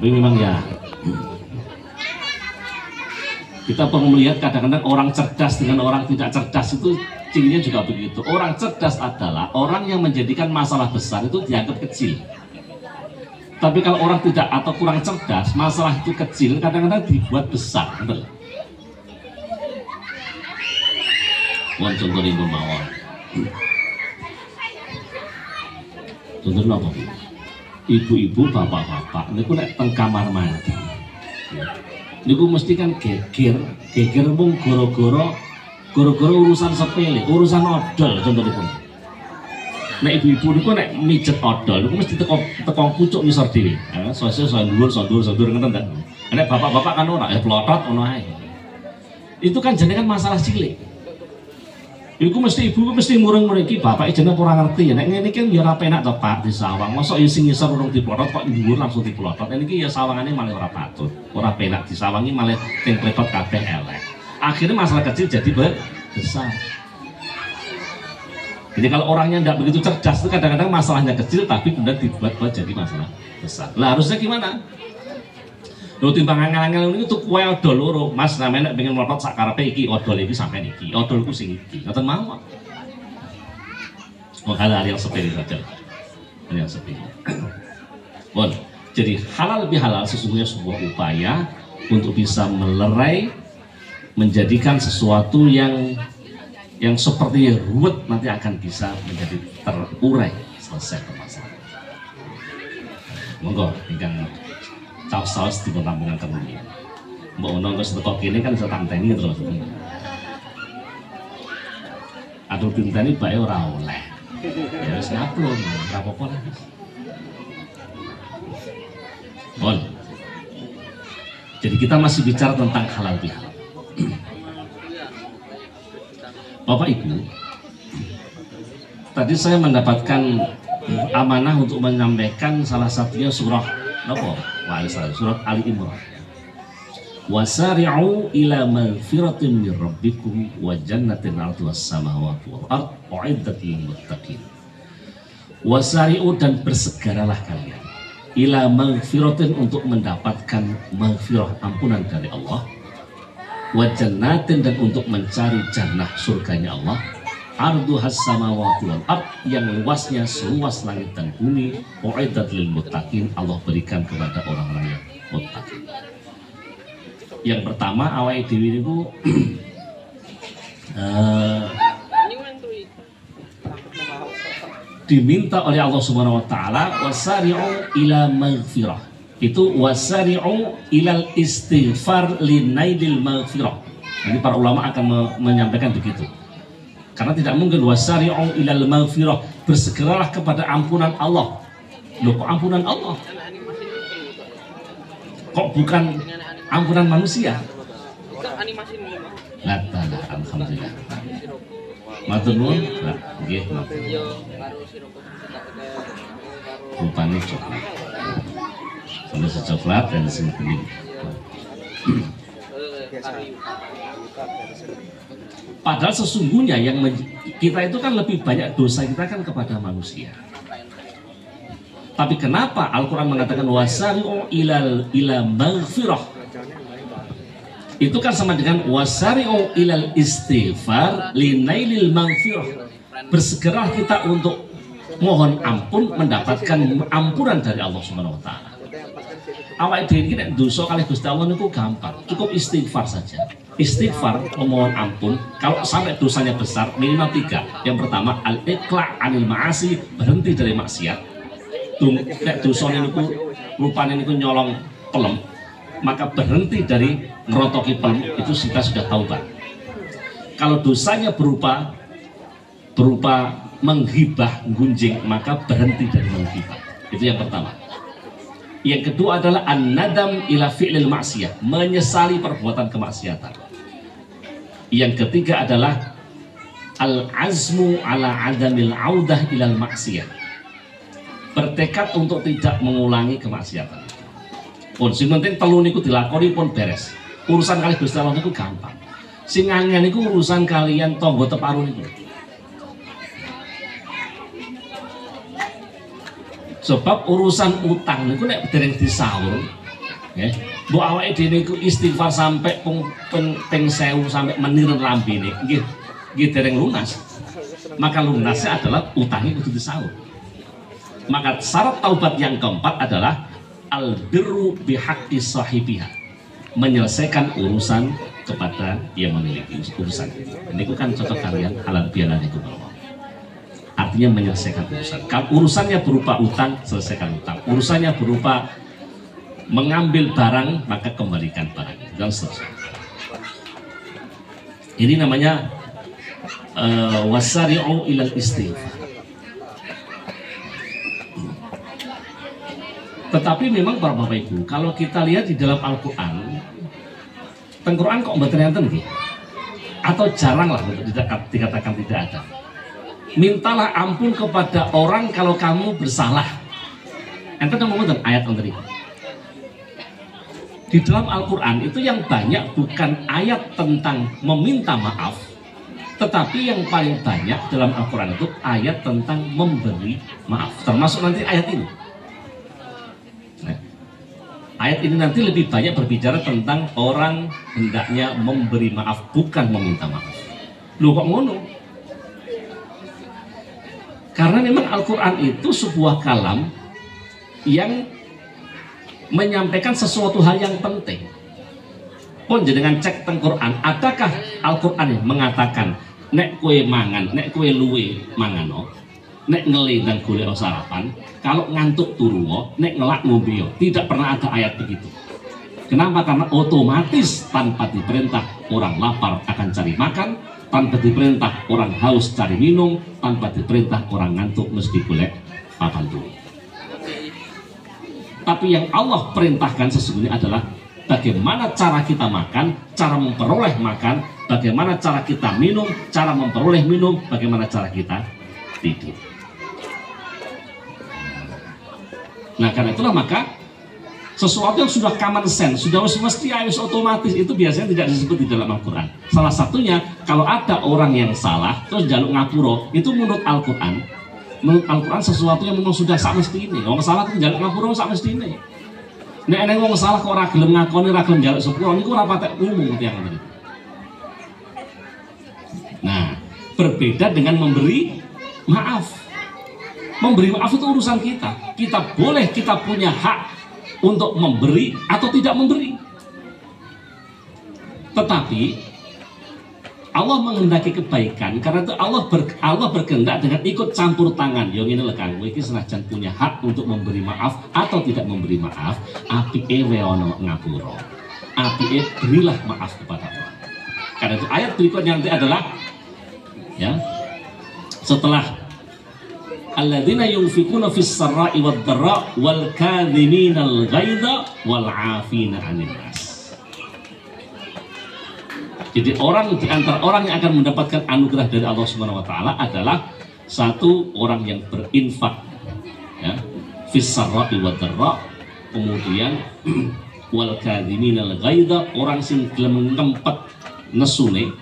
Tapi memang ya kita perlu melihat kadang-kadang orang cerdas dengan orang tidak cerdas itu cirinya juga begitu. Orang cerdas adalah orang yang menjadikan masalah besar itu dianggap kecil. Tapi kalau orang tidak atau kurang cerdas, masalah itu kecil kadang-kadang dibuat besar. Betul. Contoh ibu mawon. Contohnya apa? Ibu-ibu, bapak-bapak, ini nek teng kamar mandi. Niku mesti kan geger mung goro-goro urusan sepele, urusan odol contohipun. Nek ibu-ibu niku nek mijet odol niku mesti teko pucuk ngisor dhewe. Soal dhuwur ngoten ta. Nek bapak-bapak kan ora plotot ngono ae. Itu kan jenengan masalah cilik. Iku mesti ibu mesti mureng-mureng iki bapak jenenge ora ngerti ya. Nek ngene iki ya ora penak to Pak di sawang. Mosok ya sing ngisor urung diplotot kok dhuwur langsung diplotot. Niki ya sawangane malah ora patut. Ora penak disawangi malah sing pletot kabeh elek. Akhirnya masalah kecil jadi besar. Jadi kalau orangnya tidak begitu cerdas itu kadang-kadang masalahnya kecil tapi kemudian dibuat jadi masalah besar. Lah harusnya gimana? Lho timbang angel-angel niku tuku wae odol loro. Mas sampeyan nek pengen mlotot sak karepe iki odol iki sampeyan iki. Odolku sing iki. Ngoten mawon. Oh, hal yang sepele saja. Hal yang sepele. Bon, jadi halal bihalal sesungguhnya sebuah upaya untuk bisa melerai menjadikan sesuatu yang seperti ruwet nanti akan bisa menjadi terurai selesai permasalahan. Monggo ingkang saus di penampungan teruni. Mbak Ono ke setekok kini kan bisa tanteni terus. Aduh tinteni bae ora oleh. Ya wis ngaplung, ora apa-apa lah. Bon. Jadi kita masih bicara tentang halal bihalal. Bapak Ibu, tadi saya mendapatkan amanah untuk menyampaikan salah satunya surah surat Ali Imran. Wasari'u ila magfiratin min rabbikum wa jannatin 'arduhas samawati wal ard u'iddat lil muttaqin. Wasari'u dan bersegeralah kalian ila magfiratin untuk mendapatkan maghfirah ampunan dari Allah. Wa jannatin dan untuk mencari jannah surganya Allah. Arduhas samawati wal ard yang luasnya seluas langit dan bumi. U'iddat lil muttaqin, Allah berikan kepada orang-orang yang muttaqin. Yang pertama awake dhewe niku diminta oleh Allah Subhanahu wa taala wasari'u ila maghfirah. Itu wasari'u ilal istighfar linaidil maghfirah. Nanti para ulama akan menyampaikan begitu. Karena tidak mungkin wasari'u ilal maghfirah, bersegeralah kepada ampunan Allah. Loh kok ampunan Allah? Kok bukan ampunan manusia? Alhamdulillah. Matur nuwun. Nggih, matur. Rupane coklat. Sama coklat dan sing kuning. Padahal sesungguhnya yang kita itu kan lebih banyak dosa kita kan kepada manusia. Tapi kenapa Al-Quran mengatakan wasari'u ila maghfirah? Itu kan sama dengan wasari'u ilal istighfar linailil maghfirah. Bersegera kita untuk mohon ampun, mendapatkan ampunan dari Allah Subhanahu wa taala. Awake dhewe iki nek dosa kalih Gusti Allah niku gampang, cukup istighfar saja. Istighfar memohon ampun kalau sampai dosanya besar minimal 3. Yang pertama al-iqla' anil ma'asi, berhenti dari maksiat. Nek dosane niku rupane niku nyolong pelem, maka berhenti dari ngerotoki pelem, itu kita sudah taubat. Kalau dosanya berupa menghibah, gunjing, maka berhenti dari menghibah. Itu yang pertama. Yang kedua adalah an-nadam ila fi'lil maksiyah, menyesali perbuatan kemaksiatan. Yang ketiga adalah al-azmu ala adamil audah ilal maksiyah, bertekad untuk tidak mengulangi kemaksiatan. Pun sing penting telu niku dilakoni pun beres. Urusan kali Gusti Allah niku gampang. Sing angel niku urusan kalian tangga teparu niku. Sebab urusan utang niku nek dereng disaur Ya, mbok awake dhewe iku istighfar sampai ping 1000 sampai menir lambene. Nggih dereng lunas. Maka lunasnya adalah utangnya kudu disaur. Maka syarat taubat yang keempat adalah al-birru bihaqqi sahibiha. Menyelesaikan urusan kepada yang memiliki urusan. Ini kan contoh kalian halal bihalal itu bahwa artinya menyelesaikan urusan. Kalau urusannya berupa utang, selesaikan utang. Urusannya berupa mengambil barang, maka kembalikan barang itu dan seterusnya. Ini namanya wasari'u ilal istighfar. Tetapi memang para Bapak Ibu, kalau kita lihat di dalam Al-Quran, Al-Quran kok mboten nggih? Atau jarang lah untuk dikatakan tidak ada. Mintalah ampun kepada orang kalau kamu bersalah. Enten ngomong ayat ini. Di dalam Al-Quran itu yang banyak bukan ayat tentang meminta maaf, tetapi yang paling banyak dalam Al-Quran itu ayat tentang memberi maaf. Termasuk nanti ayat ini. Nah, ayat ini nanti lebih banyak berbicara tentang orang hendaknya memberi maaf, bukan meminta maaf. Loh kok ngono? Karena memang Al-Quran itu sebuah kalam yang menyampaikan sesuatu hal yang penting. Pun jenengan cek teng Quran, adakah Al-Quran yang mengatakan nek kue mangan, nek kue luwe mangano, nek ngeli dan golek sarapan, kalau ngantuk turu, nek ngelak ngombe. Tidak pernah ada ayat begitu. Kenapa? Karena otomatis tanpa diperintah orang lapar akan cari makan, tanpa diperintah orang haus cari minum, tanpa diperintah orang ngantuk mesti golek papan turu. Tapi yang Allah perintahkan sesungguhnya adalah bagaimana cara kita makan, cara memperoleh makan, bagaimana cara kita minum, cara memperoleh minum, bagaimana cara kita tidur. Nah karena itulah maka sesuatu yang sudah common sense, sudah mesti harus otomatis, itu biasanya tidak disebut di dalam Al-Quran. Salah satunya kalau ada orang yang salah terus jaluk ngapura, itu menurut Al-Quran sesuatu yang memang sudah sak mesti ini. Wong salah itu jaluk ngapura sak mesti ini. Nek wong salah kok ora gelem ngakoni, ora gelem jaluk sepuro, niku ora patek umum tiyang ngene. Nah, berbeda dengan memberi maaf. Memberi maaf itu urusan kita. Kita punya hak untuk memberi atau tidak memberi. Tetapi Allah menghendaki kebaikan, karena itu Allah berkehendak dengan ikut campur tangan. Yang ini lekang, iki senajan punya hak untuk memberi maaf atau tidak memberi maaf, apike weono ngapura. Apike berilah maaf kepada Allah. Karena itu ayat berikutnya nanti adalah ya, setelah alladzina yunfikuna fis sarra'i wad dharra wal kadhiminal ghaidha wal 'afina 'anil nas. Jadi orang di antara orang yang akan mendapatkan anugerah dari Allah Subhanahu wa taala adalah satu orang yang berinfak ya, fis sarra'i wad dharra, kemudian wal kadhiminal ghaidha, orang sing gelem ngempet nesune,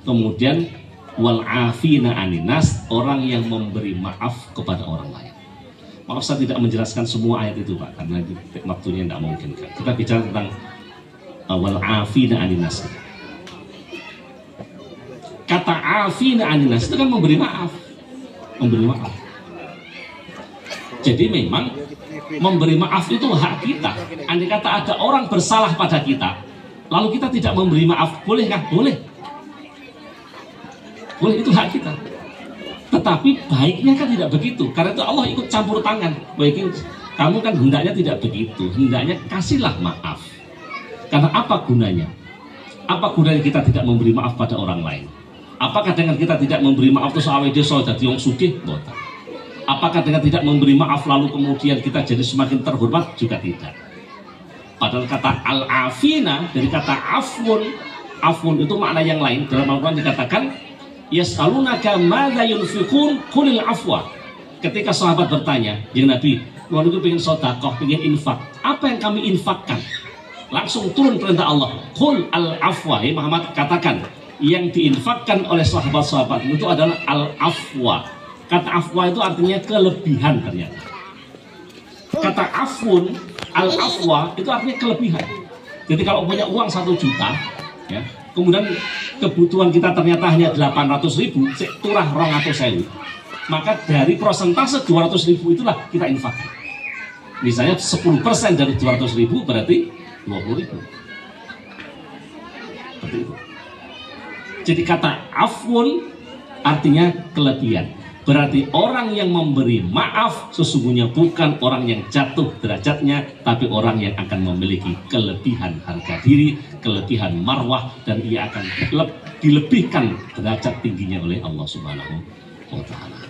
kemudian wal 'afina 'anil nas, orang yang memberi maaf kepada orang lain. Maaf saya tidak menjelaskan semua ayat itu Pak, karena waktunya tidak mungkin. Kita bicara tentang wal 'afina 'anil nas. Kata afina aninas itu kan memberi maaf. Memberi maaf. Jadi memang memberi maaf itu hak kita. Andai kata ada orang bersalah pada kita, lalu kita tidak memberi maaf, bolehkah? Boleh. Boleh, itu hak kita. Tetapi baiknya kan tidak begitu. Karena itu Allah ikut campur tangan. Baiknya kamu kan hendaknya tidak begitu. Hendaknya kasihlah maaf. Karena apa gunanya? Apa gunanya kita tidak memberi maaf pada orang lain? Apakah dengan kita tidak memberi maaf terus awake dhewe iso dadi wong sugih? Mboten. Apakah dengan tidak memberi maaf lalu kemudian kita jadi semakin terhormat? Juga tidak. Padahal kata al-afina dari kata afun itu makna yang lain. Dalam Al-Quran dikatakan yas'alunaka madza yunfiqun qulil afwa. Ketika sahabat bertanya, "Ya Nabi, kalau itu pengen sedekah, pengen infak, apa yang kami infakkan?" Langsung turun perintah Allah, "Qul al-afwa." Muhammad katakan, yang diinfakkan oleh sahabat-sahabat itu adalah al-afwa. Kata afwa itu artinya kelebihan ternyata. Kata afun Al-afwa itu artinya kelebihan. Jadi kalau punya uang 1 juta, ya, kemudian kebutuhan kita ternyata hanya 800.000, turah 200.000, maka dari persentase 200.000 itulah kita infakkan. Misalnya 10% dari 200.000 berarti 20.000. Seperti itu. Jadi kata afwun artinya kelebihan. Berarti orang yang memberi maaf sesungguhnya bukan orang yang jatuh derajatnya, tapi orang yang akan memiliki kelebihan harga diri, kelebihan marwah, dan ia akan dilebihkan derajat tingginya oleh Allah Subhanahu wa Ta'ala.